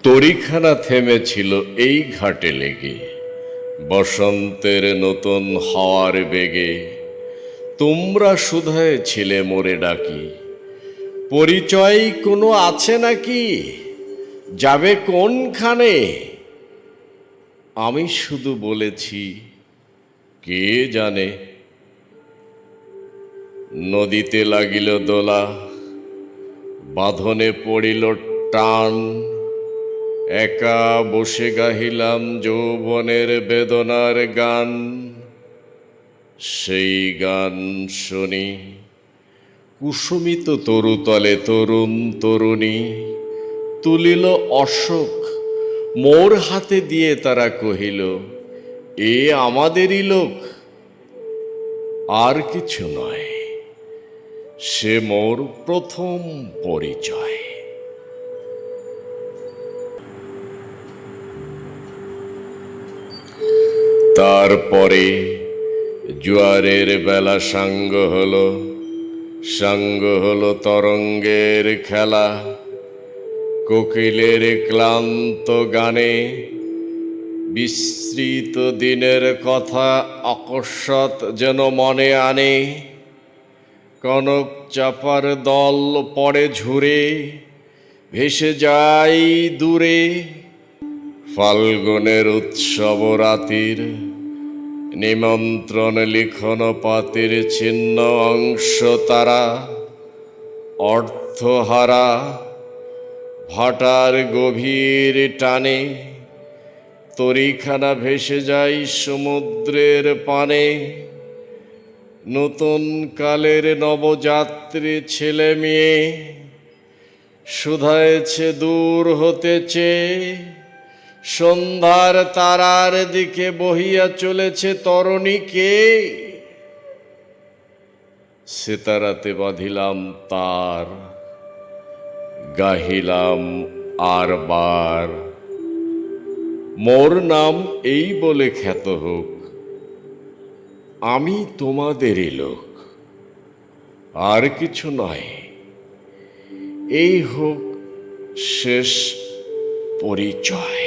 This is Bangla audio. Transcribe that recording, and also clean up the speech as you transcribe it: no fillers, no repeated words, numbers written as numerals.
তরিখানা থেমেছিল এই ঘাটে লেগে, বসন্তের নতুন হাওয়ার বেগে। তোমরা শুধায় ছিলে মোরে ডাকি, পরিচয় কোনো আছে নাকি, যাবে কোনখানে? আমি শুধু বলেছি, কে জানে। নদীতে লাগিল দোলা, বাঁধনে পড়িল টান, একা বসে গাহিলাম যৌবনের বেদনার গান। সেই গান শুনি কুসুমিত তরুতলে তরুণ তরুণী তুলিল অশোক, মোর হাতে দিয়ে তারা কহিল, এ আমাদেরই লোক। আর কিছু নয়, সে মোর প্রথম পরিচয়। তারপরে জোয়ারের বেলা সাঙ্গ হলো তরঙ্গের খেলা। কোকিলের ক্লান্ত গানে বিস্মৃত দিনের কথা অকস্মাৎ যেন মনে আনে। কনক চাপার দল পড়ে ঝুরে, ভেসে যায় দূরে। ফাল্গুনের উৎসব রাতির নিমন্ত্রণ লিখন পাতির ছিন্ন অংশ তারা, অর্থহারা ভাটার গভীর টানে। তরিখানা ভেসে যায় সমুদ্রের পানে। নতুন কালের নবযাত্রী ছেলে মেয়ে শুধাইছে দূর হতেছে, সন্ধ্যার তারার দিকে বহিয়া চলেছে তরণীকে। সিতারাতে বাঁধিলাম তার, গাহিলাম আর বার, মোর নাম এই বলে খ্যাত হোক, আমি তোমাদেরই লোক। আর কিছু নয়, এই হোক শেষ পরিচয়।